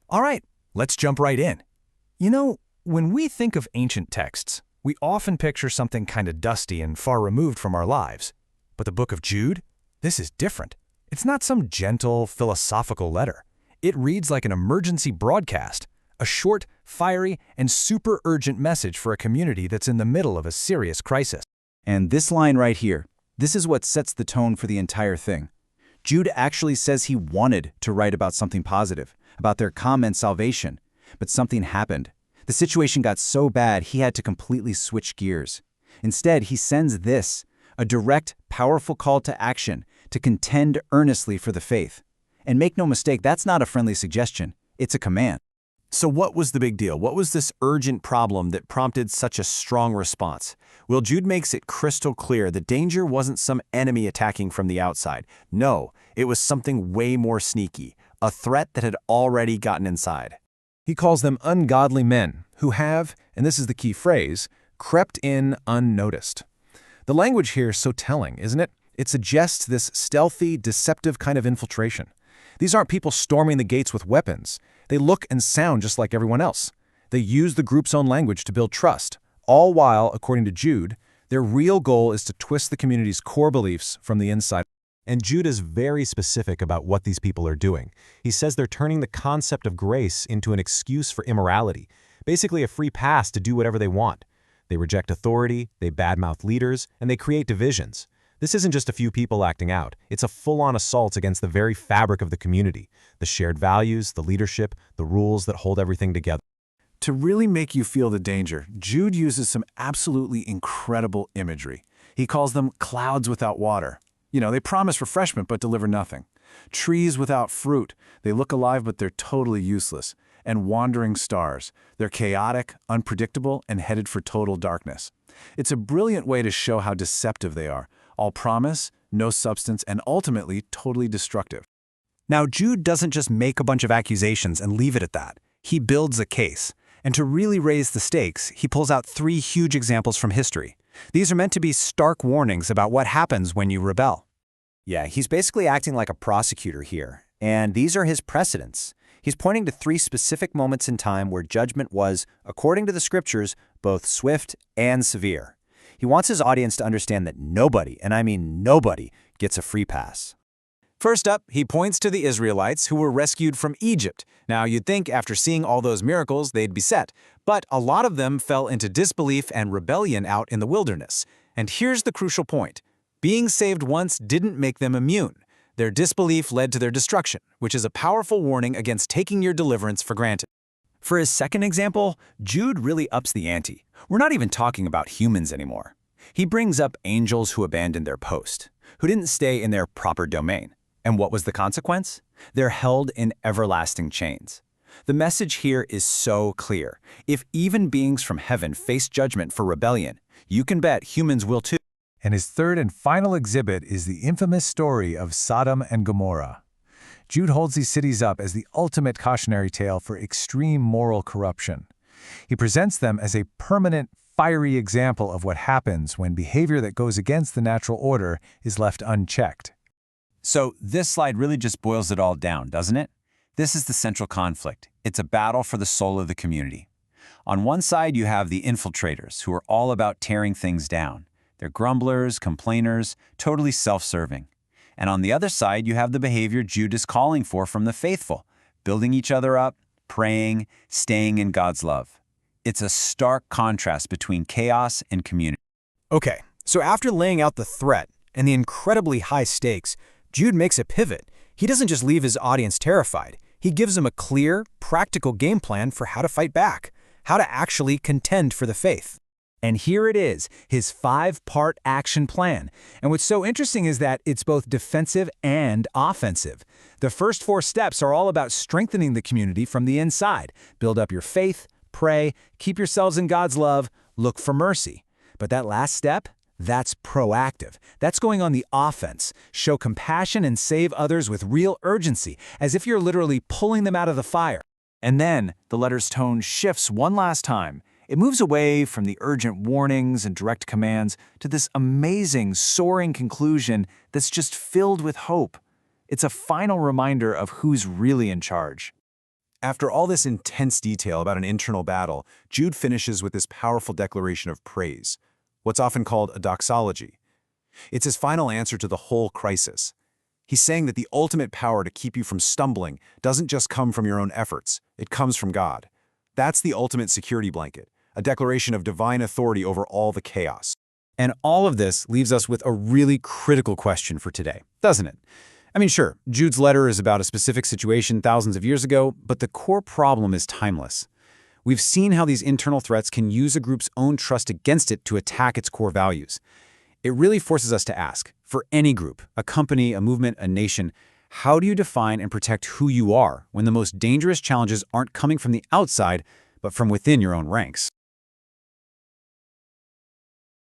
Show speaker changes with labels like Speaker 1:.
Speaker 1: All right, let's jump right in. You know, when we think of ancient texts, we often picture something kind of dusty and far removed from our lives. But the book of Jude? This is different. It's not some gentle, philosophical letter. It reads like an emergency broadcast, a short, fiery, and super urgent message for a community that's in the middle of a serious crisis.
Speaker 2: And this line right here, this is what sets the tone for the entire thing. Jude actually says he wanted to write about something positive, about their common salvation, but something happened. The situation got so bad he had to completely switch gears. Instead, he sends this, a direct, powerful call to action, to contend earnestly for the faith. And make no mistake, that's not a friendly suggestion. It's a command.
Speaker 1: So what was the big deal? What was this urgent problem that prompted such a strong response? Well, Jude makes it crystal clear the danger wasn't some enemy attacking from the outside. No, it was something way more sneaky, a threat that had already gotten inside. He calls them ungodly men who have, and this is the key phrase, crept in unnoticed. The language here is so telling, isn't it? It suggests this stealthy, deceptive kind of infiltration. These aren't people storming the gates with weapons. They look and sound just like everyone else. They use the group's own language to build trust, all while, according to Jude, their real goal is to twist the community's core beliefs from the inside. And Jude is very specific about what these people are doing. He says they're turning the concept of grace into an excuse for immorality, basically a free pass to do whatever they want. They reject authority, they badmouth leaders, and they create divisions. This isn't just a few people acting out. It's a full-on assault against the very fabric of the community, the shared values, the leadership, the rules that hold everything together. To really make you feel the danger, Jude uses some absolutely incredible imagery. He calls them clouds without water. You know, they promise refreshment but deliver nothing. Trees without fruit. They look alive but they're totally useless. And wandering stars. They're chaotic, unpredictable, and headed for total darkness. It's a brilliant way to show how deceptive they are. All promise, no substance, and ultimately totally destructive. Now, Jude doesn't just make a bunch of accusations and leave it at that. He builds a case. And to really raise the stakes, he pulls out 3 huge examples from history. These are meant to be stark warnings about what happens when you rebel.
Speaker 2: Yeah, he's basically acting like a prosecutor here, and these are his precedents. He's pointing to 3 specific moments in time where judgment was, according to the scriptures, both swift and severe. He wants his audience to understand that nobody, and I mean nobody, gets a free pass.
Speaker 1: First up, he points to the Israelites who were rescued from Egypt. Now, you'd think after seeing all those miracles, they'd be set. But a lot of them fell into disbelief and rebellion out in the wilderness. And here's the crucial point. Being saved once didn't make them immune. Their disbelief led to their destruction, which is a powerful warning against taking your deliverance for granted. For his second example, Jude really ups the ante. We're not even talking about humans anymore. He brings up angels who abandoned their post, who didn't stay in their proper domain. And what was the consequence? They're held in everlasting chains. The message here is so clear. If even beings from heaven face judgment for rebellion, you can bet humans will too. And his third and final exhibit is the infamous story of Sodom and Gomorrah. Jude holds these cities up as the ultimate cautionary tale for extreme moral corruption. He presents them as a permanent, fiery example of what happens when behavior that goes against the natural order is left unchecked.
Speaker 2: So this slide really just boils it all down, doesn't it? This is the central conflict. It's a battle for the soul of the community. On one side, you have the infiltrators, who are all about tearing things down. They're grumblers, complainers, totally self-serving. And on the other side, you have the behavior Jude is calling for from the faithful, building each other up, praying, staying in God's love. It's a stark contrast between chaos and community.
Speaker 1: Okay, so after laying out the threat and the incredibly high stakes, Jude makes a pivot. He doesn't just leave his audience terrified. He gives them a clear, practical game plan for how to fight back, how to actually contend for the faith. And here it is, his 5-part action plan. And what's so interesting is that it's both defensive and offensive. The first 4 steps are all about strengthening the community from the inside. Build up your faith, pray, keep yourselves in God's love, look for mercy. But that last step, that's proactive. That's going on the offense. Show compassion and save others with real urgency, as if you're literally pulling them out of the fire. And then the letter's tone shifts one last time. It moves away from the urgent warnings and direct commands to this amazing, soaring conclusion that's just filled with hope. It's a final reminder of who's really in charge.
Speaker 3: After all this intense detail about an internal battle, Jude finishes with this powerful declaration of praise, what's often called a doxology. It's his final answer to the whole crisis. He's saying that the ultimate power to keep you from stumbling doesn't just come from your own efforts, it comes from God. That's the ultimate security blanket, a declaration of divine authority over all the chaos.
Speaker 1: And all of this leaves us with a really critical question for today, doesn't it? I mean, sure, Jude's letter is about a specific situation thousands of years ago, but the core problem is timeless. We've seen how these internal threats can use a group's own trust against it to attack its core values. It really forces us to ask, for any group, a company, a movement, a nation, how do you define and protect who you are when the most dangerous challenges aren't coming from the outside, but from within your own ranks?